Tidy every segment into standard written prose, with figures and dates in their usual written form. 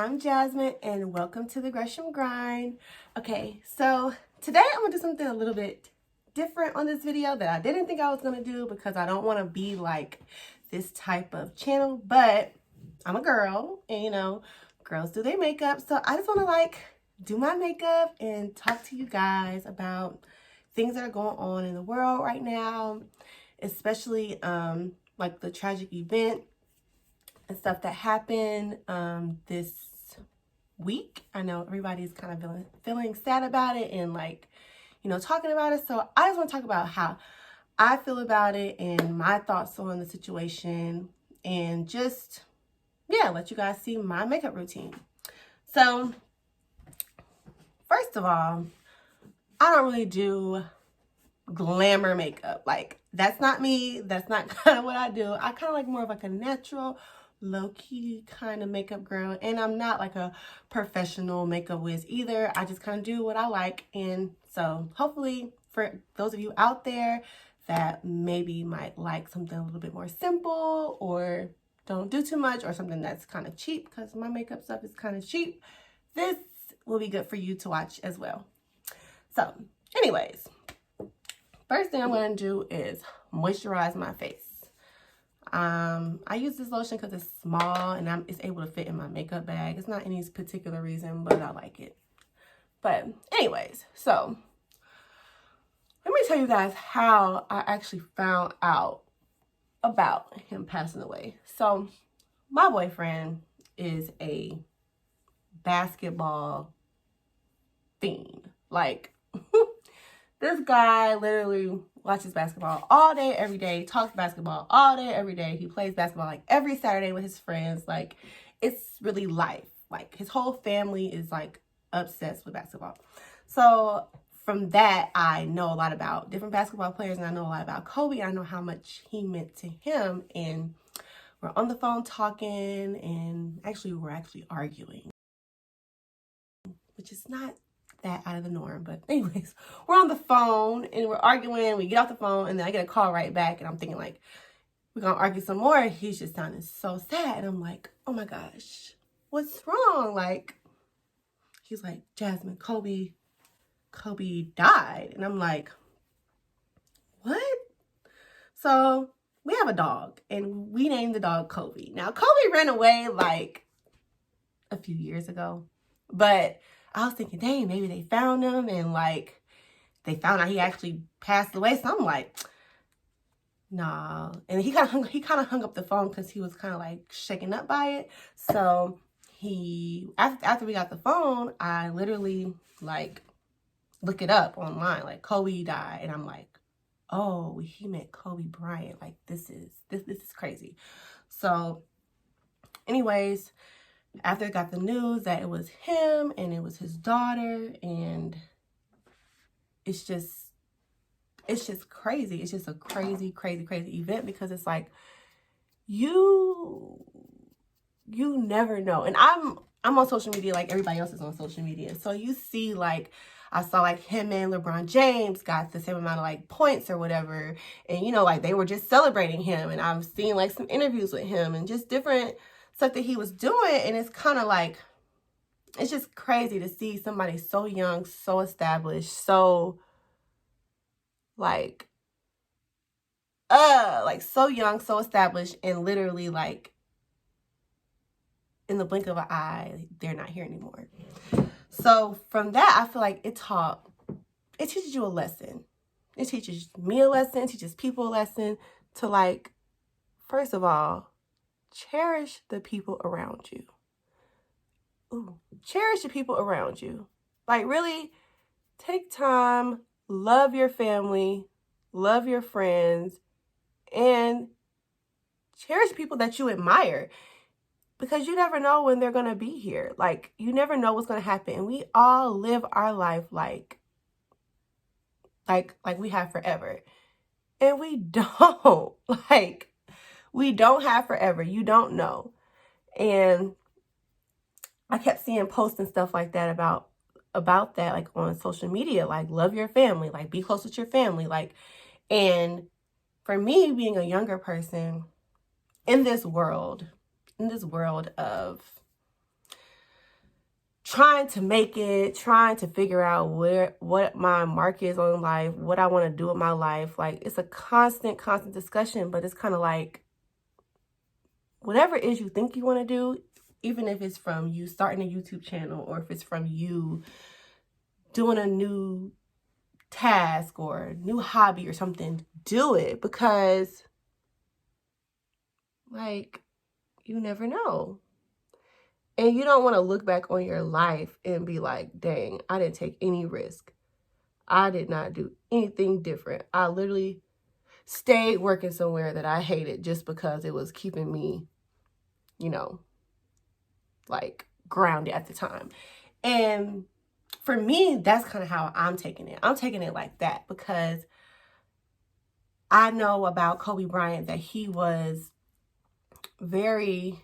I'm Jasmine and welcome to the GRESHAM GRIND. Okay, so today I'm going to do something a little bit different on this video that I didn't think I was going to do because I don't want to be like this type of channel, but I'm a girl and girls do their makeup. So I just want to do my makeup and talk to you guys about things that are going on in the world right now, especially like the tragic event and stuff that happened this week. I know everybody's kind of feeling sad about it and talking about it. So I just want to talk about how I feel about it and my thoughts on the situation and just, let you guys see my makeup routine. So first of all, I don't really do glamour makeup. That's not me. That's not kind of what I do. I kind of like more of like a natural, low-key kind of makeup girl, and I'm not like a professional makeup whiz either. I just kind of do what I like. And so hopefully for those of you out there that maybe might like something a little bit more simple or don't do too much or something that's kind of cheap, because my makeup stuff is kind of cheap, this will be good for you to watch as well. So anyways, first thing I'm going to do is moisturize my face. I use this lotion because it's small and it's able to fit in my makeup bag. It's not any particular reason, but I like it. But anyways, so let me tell you guys how I actually found out about him passing away. So my boyfriend is a basketball fiend. This guy literally watches basketball all day, every day, talks basketball all day, every day. He plays basketball like every Saturday with his friends. It's really life. His whole family is obsessed with basketball. So from that, I know a lot about different basketball players, and I know a lot about Kobe. I know how much he meant to him. And we're on the phone talking, and we're actually arguing, which is not that out of the norm. But anyways, we're on the phone and we're arguing. We get off the phone and then I get a call right back, and I'm thinking we're gonna argue some more. He's just sounding so sad, and I'm like, oh my gosh, what's wrong? He's like, Jasmine, Kobe died. And I'm like, what? So we have a dog and we named the dog Kobe. Now Kobe ran away a few years ago, but I was thinking, dang, maybe they found him and they found out he actually passed away. So I'm like, nah. And he kind of hung up the phone because he was kind of shaken up by it. So after we got the phone, I literally look it up online, Kobe died, and I'm like, oh, he meant Kobe Bryant. This is crazy. So anyways, after I got the news that it was him and it was his daughter, and it's just crazy. It's just a crazy event, because it's you never know. And I'm on social media like everybody else is on social media. So you see I saw him and LeBron James got the same amount of points or whatever. And they were just celebrating him, and I've seen some interviews with him and just different stuff that he was doing. And it's kind of it's just crazy to see somebody so young, so established, so so young, so established, and literally in the blink of an eye, they're not here anymore. So from that, I feel it teaches you a lesson. It teaches me a lesson, it teaches people a lesson to first of all, cherish the people around you. Ooh, cherish the people around you. Really take time, love your family, love your friends, and cherish people that you admire, because you never know when they're going to be here. You never know what's going to happen. And we all live our life like we have forever. And we don't. We don't have forever. You don't know. And I kept seeing posts and stuff like that about that, on social media, love your family, be close with your family. And for me, being a younger person in this world of trying to make it, trying to figure out what my mark is on life, what I want to do with my life. Like, it's a constant discussion, but it's kind of like, whatever it is you think you want to do, even if it's from you starting a YouTube channel, or if it's from you doing a new task or new hobby or something, do it, because like, you never know. And you don't want to look back on your life and be like, dang, I didn't take any risk. I did not do anything different. I literally stayed working somewhere that I hated just because it was keeping me, you know, like grounded at the time. And for me, that's kind of how I'm taking it. I'm taking it like that because I know about Kobe Bryant that he was very,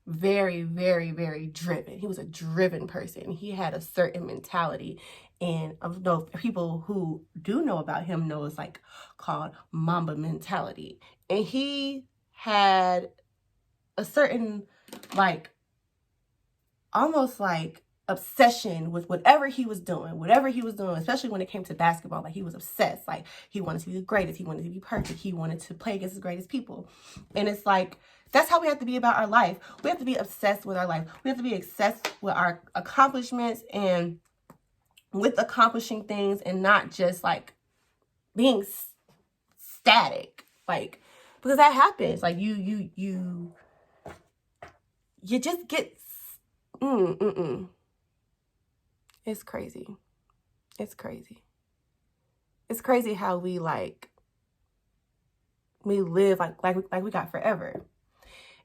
very, very, very driven. He was a driven person. He had a certain mentality. And of those people who do know about him know it's like called Mamba mentality. And he had a certain like, almost like obsession with whatever he was doing, especially when it came to basketball. Like, he was obsessed. Like, he wanted to be the greatest. He wanted to be perfect. He wanted to play against the greatest people. And it's like, that's how we have to be about our life. We have to be obsessed with our life. We have to be obsessed with our accomplishments and with accomplishing things, and not just like being static. Like, because that happens. Like, you just get It's crazy. It's crazy. It's crazy how we live like we got forever.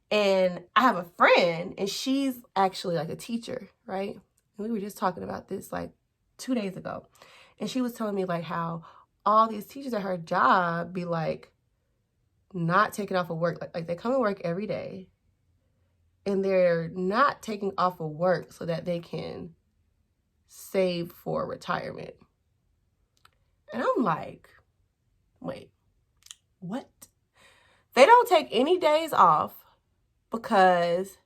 And I have a friend, and she's actually like a teacher, right? And we were just talking about this like 2 days ago. And she was telling me like how all these teachers at her job be like not taking off of work. Like they come to work every day, and they're not taking off of work so that they can save for retirement. And I'm like, wait, what? They don't take any days off because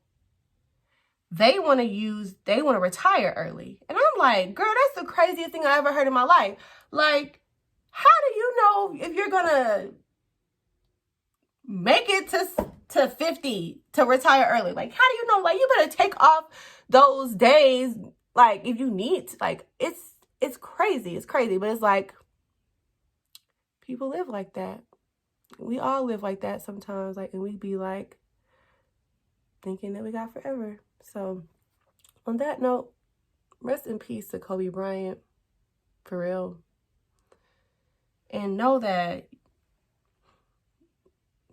they want to retire early. And I'm like, girl, that's the craziest thing I ever heard in my life. Like, how do you know if you're gonna make it to 50 to retire early? Like, how do you know? Like, you better take off those days, like, if you need to. Like, it's crazy. It's crazy. But it's like, people live like that. We all live like that sometimes. Like, and we be like thinking that we got forever. So on that note, rest in peace to Kobe Bryant, for real. And know that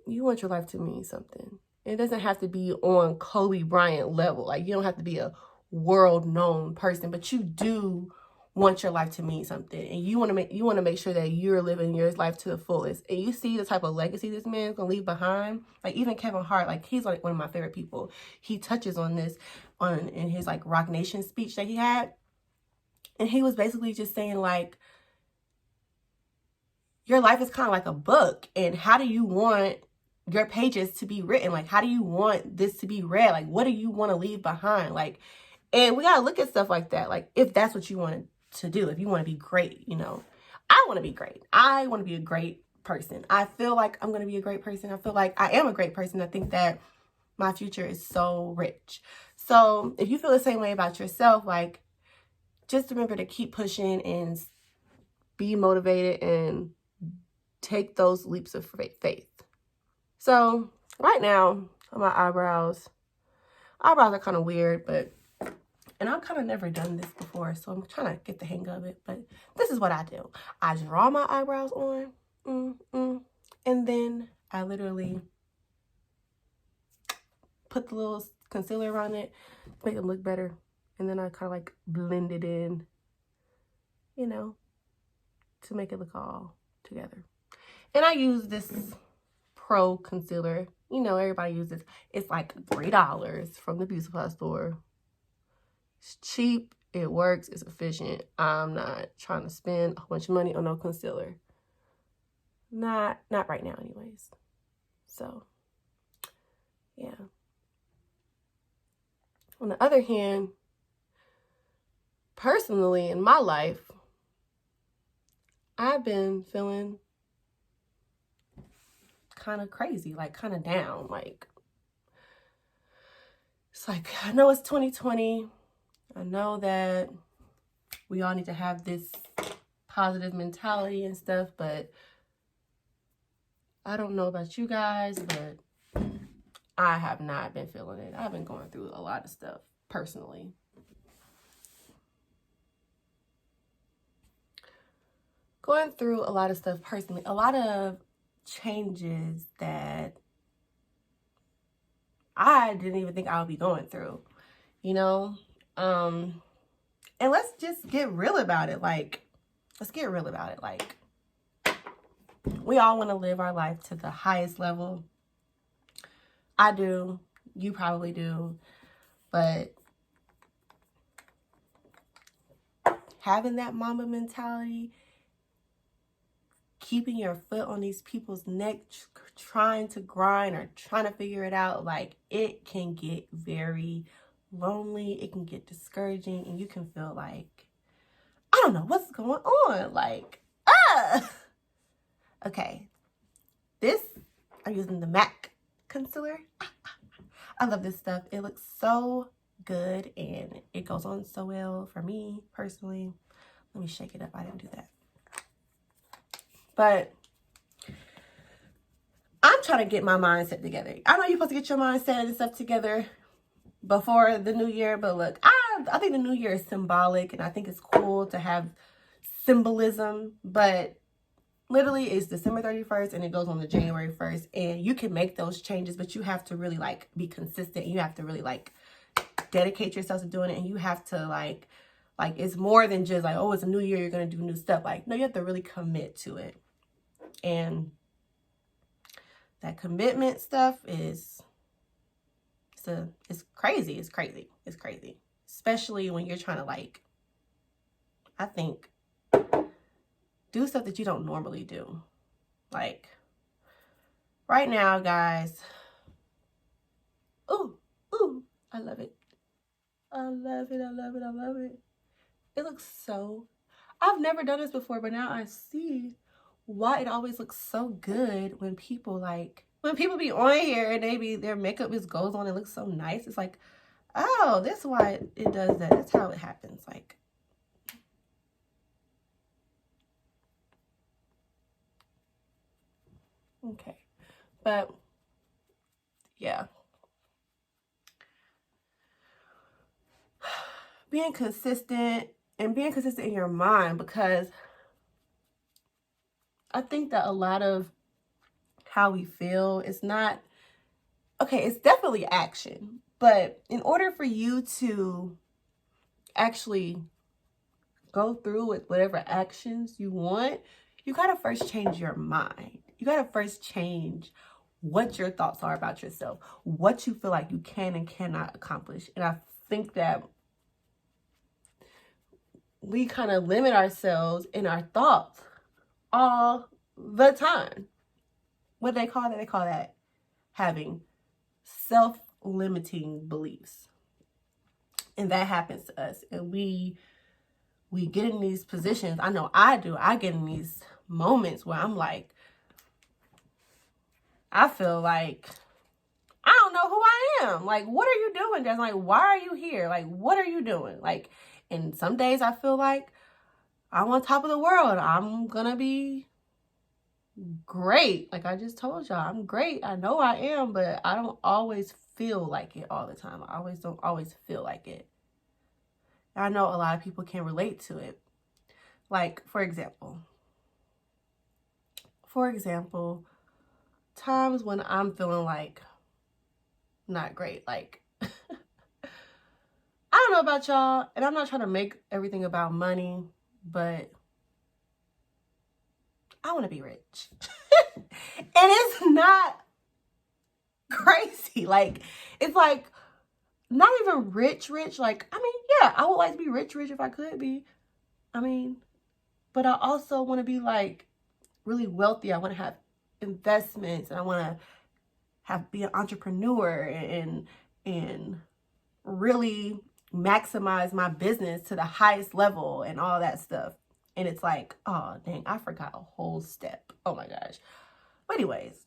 you want your life to mean something. It doesn't have to be on Kobe Bryant level. Like, you don't have to be a world-known person, but you do want your life to mean something. And you want to make sure that you're living your life to the fullest. And you see the type of legacy this man's going to leave behind. Like, even Kevin Hart, like, he's like one of my favorite people. He touches on this in his like Rock Nation speech that he had. And he was basically just saying like, your life is kind of like a book, and how do you want your pages to be written? Like, how do you want this to be read? Like, what do you want to leave behind? Like, and we got to look at stuff like that. Like, if that's what you want to do, if you want to be great, you know, I want to be great. I want to be a great person. I feel like I'm going to be a great person. I feel like I am a great person. I think that my future is so rich. So if you feel the same way about yourself, like, just remember to keep pushing and be motivated and take those leaps of faith. So right now, my eyebrows are kind of weird, and I've kind of never done this before, so I'm trying to get the hang of it. But this is what I do. I draw my eyebrows on, and then I literally put the little concealer around it to make them look better. And then I kind of like blend it in, you know, to make it look all together. And I use this Pro concealer. You know, everybody uses. It's like $3 from the beauty supply store. It's cheap. It works. It's efficient. I'm not trying to spend a whole bunch of money on no concealer. Not right now, anyways. So, yeah. On the other hand, personally in my life, I've been feeling kind of crazy, like kind of down. Like, it's like, I know it's 2020. I know that we all need to have this positive mentality and stuff, but I don't know about you guys, but I have not been feeling it. I've been going through a lot of stuff personally. Going through a lot of stuff personally, a lot of changes that I didn't even think I would be going through, you know? And let's just get real about it. Like, let's get real about it. Like, we all want to live our life to the highest level. I do. You probably do. But having that Mamba mentality, keeping your foot on these people's neck, trying to grind or trying to figure it out, like, it can get very lonely. It can get discouraging, and you can feel like, I don't know what's going on. Like, okay. This, I'm using the MAC concealer. I love this stuff. It looks so good, and it goes on so well for me personally. Let me shake it up. I didn't do that. But I'm trying to get my mindset together. I know you're supposed to get your mindset and stuff together before the new year, but look, I think the new year is symbolic, and I think it's cool to have symbolism, but literally it's December 31st and it goes on to January 1st, and you can make those changes, but you have to really like be consistent. You have to really like dedicate yourself to doing it, and you have to like it's more than just like, oh, it's a new year, you're going to do new stuff. Like, no, you have to really commit to it. And that commitment stuff is, it's crazy. It's crazy. It's crazy. Especially when you're trying to like, I think, do stuff that you don't normally do. Like, right now, guys. Ooh, I love it. I love it. I love it. I love it. It looks so, I've never done this before, but now I see why it always looks so good when people be on here and their makeup just goes on and looks so nice. It's like, oh, that's why it does that. That's how it happens. Like, okay. But yeah. Being consistent and being consistent in your mind, because I think that a lot of how we feel is not, okay, it's definitely action, but in order for you to actually go through with whatever actions you want, you gotta first change your mind. You gotta first change what your thoughts are about yourself, what you feel like you can and cannot accomplish. And I think that we kind of limit ourselves in our thoughts all the time. What do they call that? They call that having self-limiting beliefs. And that happens to us. And we get in these positions. I know I do. I get in these moments where I'm like, I feel like, I don't know who I am. Like, what are you doing, Jasmin? Like, why are you here? Like, what are you doing? Like, and some days I feel like I'm on top of the world. I'm gonna be great. Like I just told y'all, I'm great. I know I am, but I don't always feel like it all the time. I don't always feel like it. I know a lot of people can relate to it. Like, for example, times when I'm feeling like not great. Like, I don't know about y'all, and I'm not trying to make everything about money, but I want to be rich. And it's not crazy. Like, it's like not even rich. Like, I mean, yeah, I would like to be rich if I could be. I mean, but I also want to be like really wealthy. I want to have investments, and I want to be an entrepreneur and really maximize my business to the highest level and all that stuff. And it's like, oh, dang, I forgot a whole step. Oh my gosh. But anyways,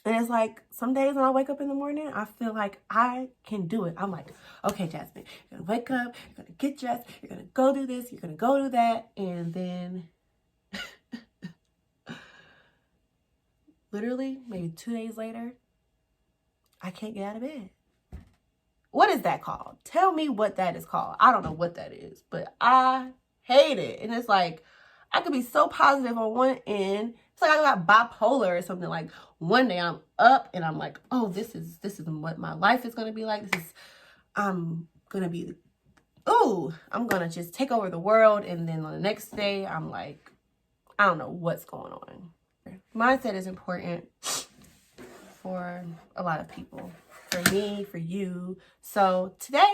and it's like some days when I wake up in the morning, I feel like I can do it. I'm like, okay, Jasmin, you're going to wake up, you're going to get dressed, you're going to go do this, you're going to go do that. And then literally maybe 2 days later, I can't get out of bed. What is that called? Tell me what that is called. I don't know what that is, but I hate it. And it's like, I could be so positive on one end. It's like I got bipolar or something. Like one day I'm up and I'm like, oh, this is what my life is going to be like. I'm going to just take over the world. And then on the next day, I'm like, I don't know what's going on. Mindset is important for a lot of people. For me, for you. So today,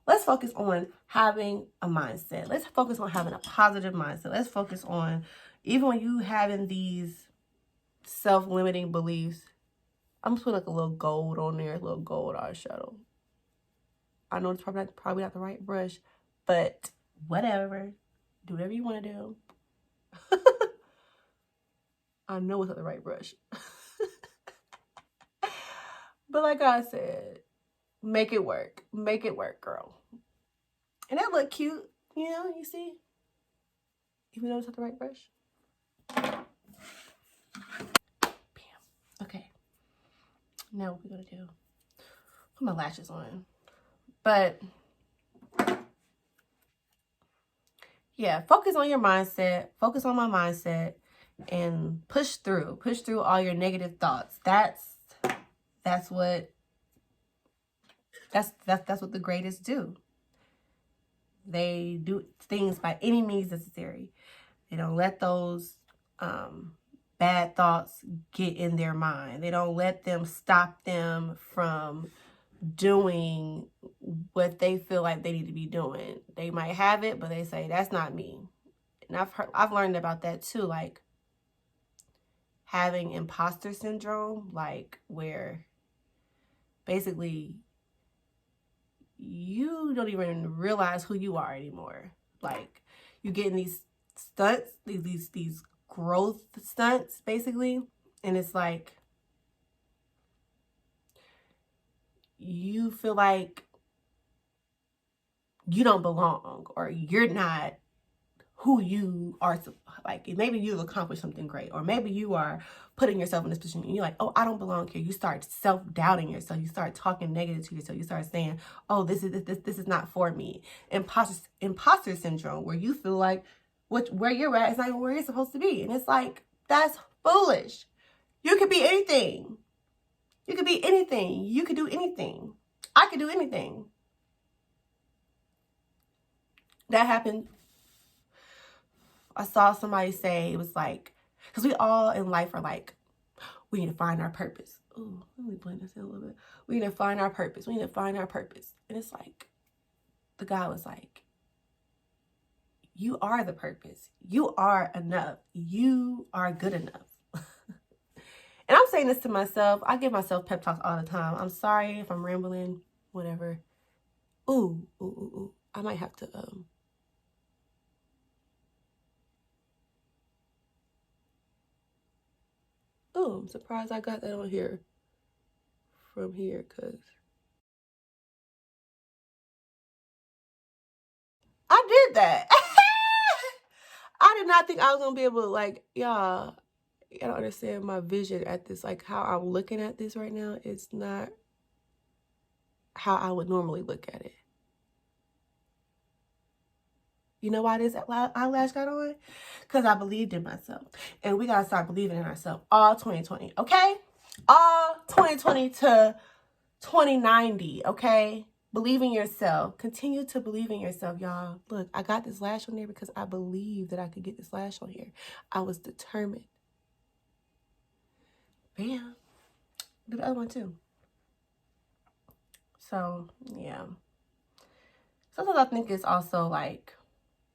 let's focus on having a mindset. Let's focus on having a positive mindset. Let's focus on, even when you having these self-limiting beliefs, I'm just putting like a little gold on there, a little gold eyeshadow. I know it's probably not the right brush, but whatever. Do whatever you want to do. I know it's not the right brush. But like I said, make it work. Make it work, girl. And that look cute, you know, you see? Even though it's not the right brush. Bam. Okay. Now what we're going to do. Put my lashes on. But yeah, focus on your mindset. Focus on my mindset. And push through. Push through all your negative thoughts. That's what the greatest do. They do things by any means necessary. They don't let those bad thoughts get in their mind. They don't let them stop them from doing what they feel like they need to be doing. They might have it, but they say, that's not me. And I've learned about that too, like having imposter syndrome, like where basically you don't even realize who you are anymore. Like you get in these stunts, these growth stunts basically, and it's like you feel like you don't belong or you're not who you are. Like maybe you've accomplished something great, or maybe you are putting yourself in this position and you're like, oh, I don't belong here. You start self-doubting yourself. You start talking negative to yourself. You start saying, oh, this is not for me. Imposter syndrome, where you feel like where you're at is not even where you're supposed to be. And it's like, that's foolish. You could be anything. You could be anything. You could do anything. I could do anything. That happened. I saw somebody say, it was like, because we all in life are like, we need to find our purpose. Ooh, let me blend this in a little bit. We need to find our purpose. We need to find our purpose. And it's like, the guy was like, you are the purpose. You are enough. You are good enough. And I'm saying this to myself. I give myself pep talks all the time. I'm sorry if I'm rambling, whatever. Ooh. I might have to, oh, I'm surprised I got that on here from here, because I did that. I did not think I was going to be able to, like, y'all, I don't understand my vision at this, like how I'm looking at this right now. It's not how I would normally look at it. You know why this eyelash got on? Because I believed in myself. And we got to start believing in ourselves all 2020, okay? All 2020 to 2090, okay? Believe in yourself. Continue to believe in yourself, y'all. Look, I got this lash on there because I believed that I could get this lash on here. I was determined. Bam. Do the other one too. So, yeah. Sometimes I think it's also like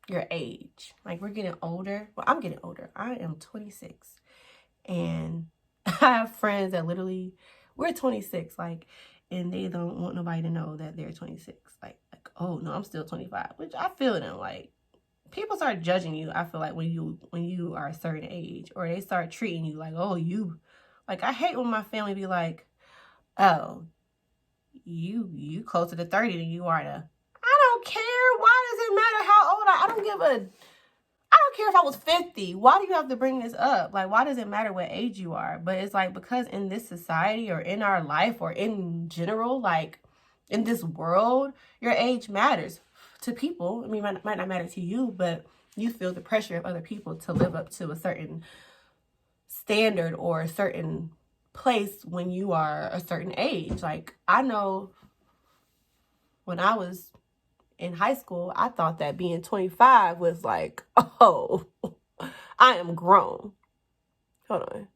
your age. Like we're getting older. Well, I'm getting older. I am 26. And I have friends that literally, we're 26. Like, and they don't want nobody to know that they're 26. Like, oh no, I'm still 25, which I feel them. Like, people start judging you, I feel like, when you are a certain age, or they start treating you like, oh, you, like, I hate when my family be like, oh, you closer to 30 than you are to, I don't care. Why does it matter how old I don't care if I was 50. Why do you have to bring this up? Like, why does it matter what age you are? But it's like, because in this society, or in our life, or in general, like in this world, your age matters to people. I mean, it might not matter to you, but you feel the pressure of other people to live up to a certain standard or a certain place when you are a certain age. Like, I know when I was in high school, I thought that being 25 was like, oh, I am grown. Hold on.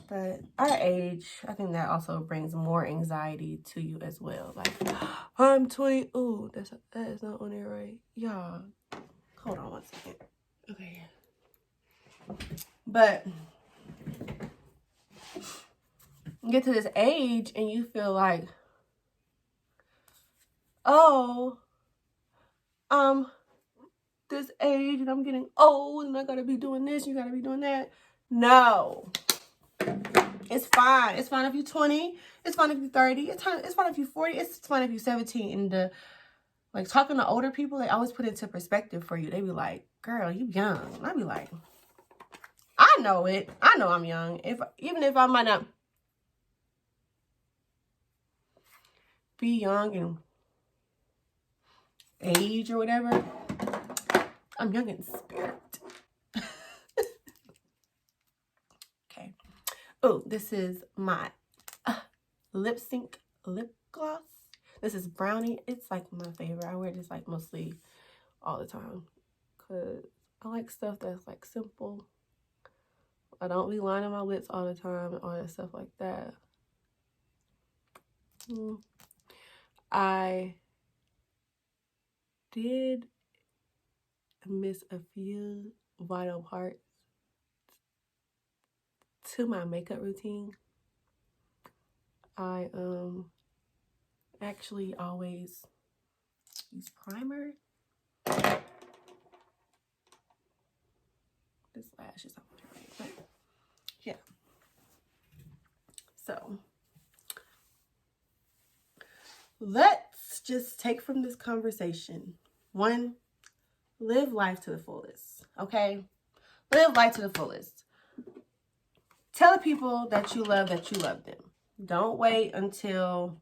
But our age, I think that also brings more anxiety to you as well. Like, I'm 20. Ooh, that is not on there, right? Y'all, hold on one second. Okay. But you get to this age and you feel like, oh, this age and I'm getting old and I gotta be doing this, you gotta be doing that. No. It's fine. It's fine if you're 20. It's fine if you're 30. It's fine if you're 40. It's fine if you're 17. And like, talking to older people, they always put it into perspective for you. They be like, girl, you young. And I be like, I know it. I know I'm young. Even if I might not be young in age or whatever, I'm young in spirit. Okay. Oh, this is my lip sync lip gloss. This is brownie. It's like my favorite. I wear this like mostly all the time because I like stuff that's like simple. I don't be lining my lips all the time and all that stuff like that. I did miss a few vital parts to my makeup routine. I actually always use primer. This lash is not right, but yeah. So let's just take from this conversation. 1, live life to the fullest, okay? Live life to the fullest. Tell the people that you love them. Don't wait until,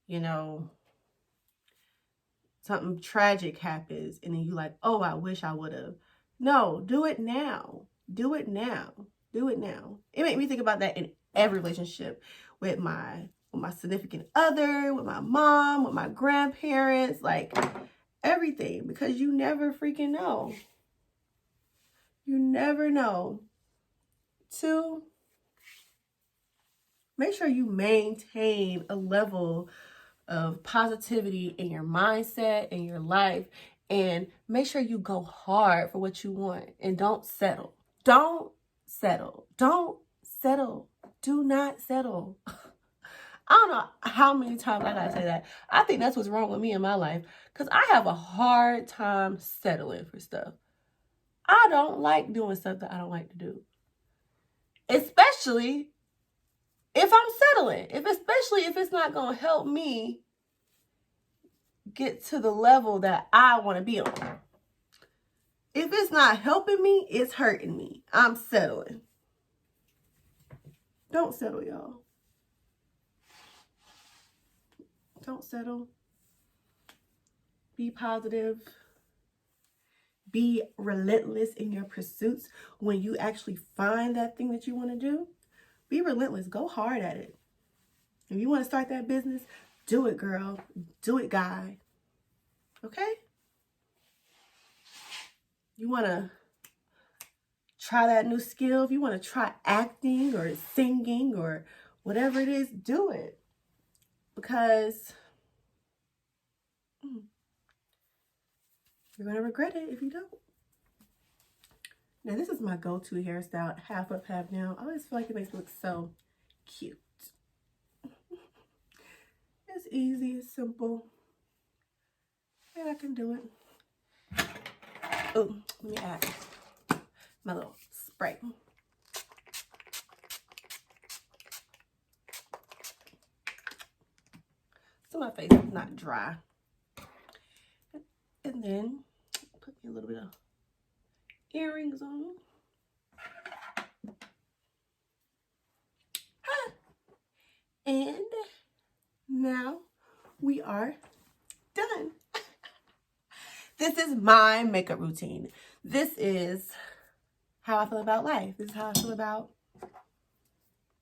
you know, something tragic happens and then you like, oh, I wish I would have. No, do it now. Do it now. Do it now. It made me think about that in every relationship, with my significant other, with my mom, with my grandparents, like everything, because you never freaking know. You never know. 2, make sure you maintain a level of positivity in your mindset, in your life, and make sure you go hard for what you want and don't settle. Don't settle. Don't settle. Do not settle. I don't know how many times I gotta say that. I think that's what's wrong with me in my life, because I have a hard time settling for stuff. I don't like doing stuff that I don't like to do, especially if I'm settling. Especially if it's not gonna help me get to the level that I want to be on. If it's not helping me, it's hurting me. I'm settling. Don't settle, y'all. Don't settle. Be positive. Be relentless in your pursuits. When you actually find that thing that you want to do, be relentless. Go hard at it. If you want to start that business, do it, girl. Do it, guy. Okay? You want to try that new skill. If you want to try acting or singing or whatever it is, do it. Because you're going to regret it if you don't. Now this is my go-to hairstyle, half up, half down. I always feel like it makes me look so cute. It's easy, it's simple, and I can do it. Oh, let me add my little spray. So my face is not dry. And then put me a little bit of earrings on. And now we are done. This is my makeup routine. This is how I feel about life. This is how I feel about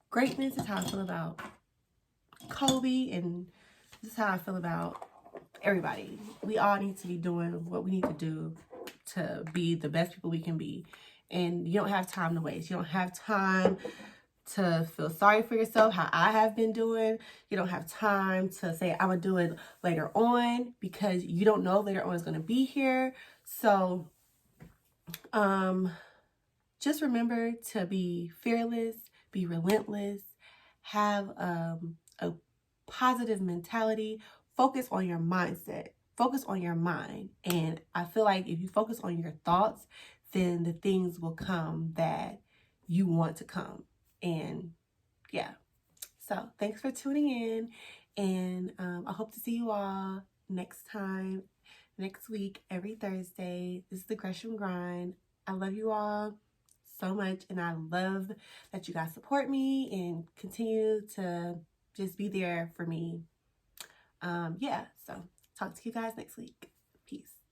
greatness. This is how I feel about Kobe. And this is how I feel about everybody. We all need to be doing what we need to do to be the best people we can be. And you don't have time to waste. You don't have time to feel sorry for yourself, how I have been doing. You don't have time to say, I'm going to do it later on, because you don't know later on is going to be here. So, just remember to be fearless, be relentless, have a positive mentality, focus on your mindset, focus on your mind. And I feel like if you focus on your thoughts, then the things will come that you want to come. And yeah, so thanks for tuning in, and I hope to see you all next time, next week, every Thursday. This is the Gresham Grind. I love you all so much, and I love that you guys support me and continue to just be there for me. Yeah, so talk to you guys next week. Peace.